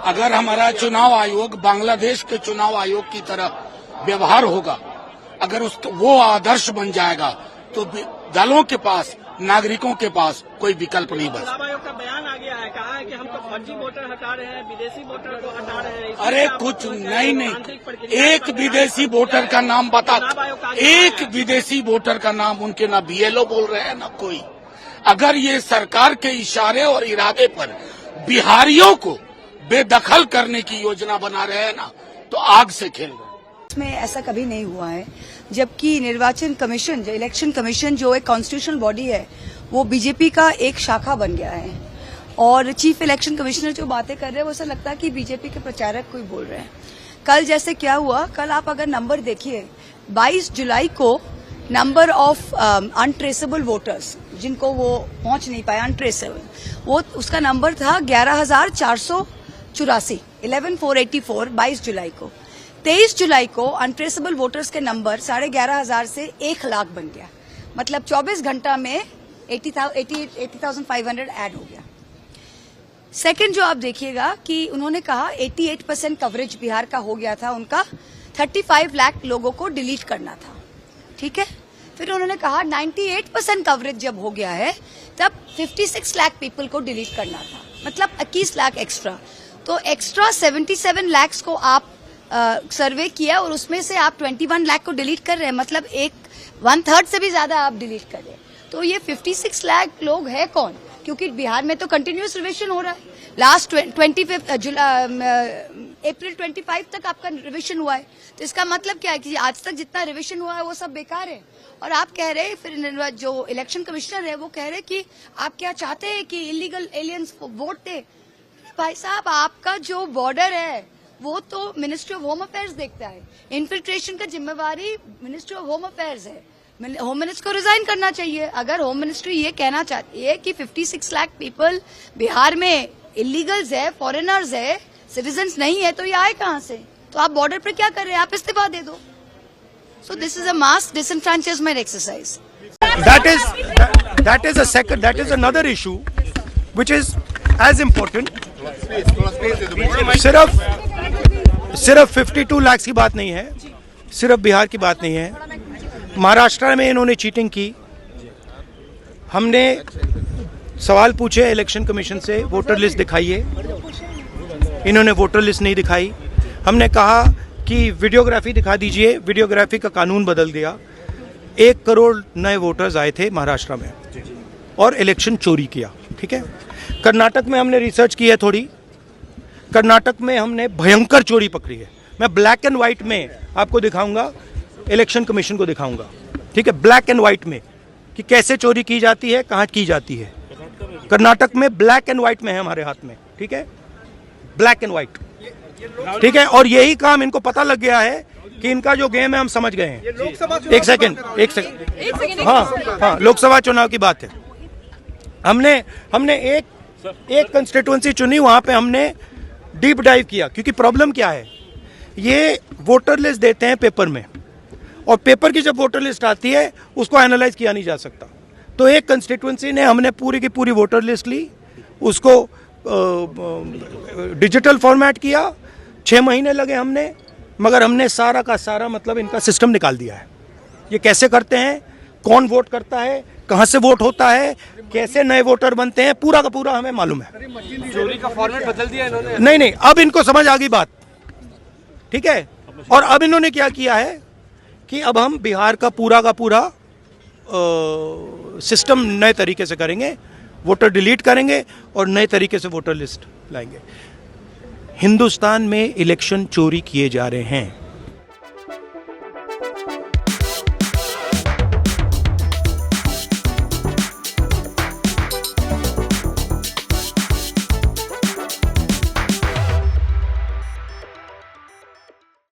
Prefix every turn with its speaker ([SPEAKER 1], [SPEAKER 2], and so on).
[SPEAKER 1] अगर हमारा चुनाव आयोग बांग्लादेश के चुनाव आयोग की तरह व्यवहार होगा, अगर उसका वो आदर्श बन जाएगा तो दलों के पास, नागरिकों के पास कोई विकल्प नहीं बचा।
[SPEAKER 2] चुनाव आयोग का बयान आ गया है, कहा है कि हम तो फर्जी वोटर हटा रहे हैं, विदेशी वोटर को हटा रहे हैं।
[SPEAKER 1] अरे कुछ नहीं, एक विदेशी वोटर का नाम बता, एक विदेशी वोटर का नाम उनके ना बीएलओ बोल रहे हैं ना कोई। अगर ये सरकार के इशारे और इरादे पर बिहारियों को बेदखल करने की योजना बना रहे हैं ना, तो आग से खेल रहे हैं।
[SPEAKER 3] में ऐसा कभी नहीं हुआ है, जबकि निर्वाचन कमीशन, जो इलेक्शन कमीशन जो एक कॉन्स्टिट्यूशनल बॉडी है, वो बीजेपी का एक शाखा बन गया है। और चीफ इलेक्शन कमिश्नर जो बातें कर रहे हैं वो ऐसा लगता है कि बीजेपी के प्रचारक कोई बोल रहे हैं। कल जैसे क्या हुआ, कल आप अगर नंबर देखिए, 22 जुलाई को नंबर ऑफ अनट्रेसेबल वोटर्स, जिनको वो पहुंच नहीं पाए, अनट्रेसेबल, वो उसका नंबर था 11,484, 11,484 22 जुलाई को। 23 जुलाई को अनट्रेसेबल वोटर्स के नंबर 11,500 से 1 लाख बन गया। मतलब 24 घंटा में 80,500 ऐड हो गया। सेकंड जो आप देखिएगा कि उन्होंने कहा 88% कवरेज बिहार का हो गया था, उनका 35 लाख लोगों को डिलीट करना था, ठीक है। फिर उन्होंने कहा 98% कवरेज जब हो गया है तब 56 लाख पीपल को डिलीट करना था, मतलब 21 लाख एक्स्ट्रा। तो एक्स्ट्रा 77 लाख को आप सर्वे किया और उसमें से आप 21 लाख को डिलीट कर रहे हैं, मतलब 1/3 से भी ज्यादा आप डिलीट कर रहे हैं। तो ये 56 लाख लोग है कौन? क्योंकि बिहार में तो कंटिन्यूअस रिविजन हो रहा है। लास्ट 25 अप्रैल 25 तक आपका रिविजन हुआ है, तो इसका मतलब क्या है कि आज तक जितना रिविजन हुआ है वो सब बेकार है। और आप कह रहे हैं, फिर जो इलेक्शन कमिश्नर है वो कह रहे कि आप क्या चाहते हैं कि इलीगल एलियंस वोट दे। भाई साहब, आपका जो बॉर्डर है वो तो मिनिस्ट्री ऑफ होम अफेयर्स देखता है, इन्फिल्ट्रेशन का जिम्मेवारी मिनिस्ट्री ऑफ होम अफेयर्स है। होम मिनिस्टर को रिजाइन करना चाहिए। अगर होम मिनिस्ट्री ये कहना चाहती है कि 56 लाख पीपल बिहार में इलीगल्स है, फॉरेनर्स है, सिटीजन्स नहीं है, तो ये आए कहां से? तो आप बॉर्डर पर क्या कर रहे हैं? आप इस्तीफा दे दो। So this is a mass disenfranchisement exercise.
[SPEAKER 4] That is another issue which is as important. सिर्फ 52 लाख की बात नहीं है, सिर्फ बिहार की बात नहीं है। महाराष्ट्र में इन्होंने चीटिंग की। हमने सवाल पूछे इलेक्शन कमीशन से, वोटर लिस्ट दिखाइए, इन्होंने वोटर लिस्ट नहीं दिखाई। हमने कहा कि वीडियोग्राफी दिखा दीजिए, वीडियोग्राफी का कानून बदल दिया। 1 करोड़ नए वोटर्स आए थे महाराष्ट्र में और इलेक्शन चोरी किया, ठीक है। कर्नाटक में हमने रिसर्च की है थोड़ी, कर्नाटक में हमने भयंकर चोरी पकड़ी है। मैं ब्लैक एंड व्हाइट में आपको दिखाऊंगा, इलेक्शन कमीशन को दिखाऊंगा, ठीक है, ब्लैक एंड व्हाइट में कि कैसे चोरी की जाती है, कहाँ की जाती है। कर्नाटक में ब्लैक एंड व्हाइट में है हमारे हाथ में, ठीक है, ब्लैक एंड व्हाइट, ठीक है। और यही काम इनको पता लग गया है कि इनका जो गेम है हम समझ गए हैं। एक सेकंड, हाँ, लोकसभा चुनाव की बात है। हमने एक कंस्टिट्यूएंसी चुनी, वहां पे हमने डीप डाइव किया, क्योंकि प्रॉब्लम क्या है, ये वोटर लिस्ट देते हैं पेपर में, और पेपर की जब वोटर लिस्ट आती है उसको एनालाइज किया नहीं जा सकता। तो एक कंस्टिट्यूएंसी ने, हमने पूरी की पूरी वोटर लिस्ट ली, उसको डिजिटल फॉर्मेट किया, 6 महीने लगे हमने, मगर हमने सारा का सारा मतलब इनका सिस्टम निकाल दिया है। ये कैसे करते हैं, कौन वोट करता है, कहाँ से वोट होता है, कैसे नए वोटर बनते हैं, पूरा का पूरा हमें मालूम है।
[SPEAKER 2] चोरी का फॉर्मेट बदल दिया इन्होंने।
[SPEAKER 4] नहीं, अब इनको समझ आ गई बात, ठीक है। और अब इन्होंने क्या किया है कि अब हम बिहार का पूरा सिस्टम नए तरीके से करेंगे, वोटर डिलीट करेंगे और नए तरीके से वोटर लिस्ट लाएंगे। हिंदुस्तान में इलेक्शन चोरी किए जा रहे हैं।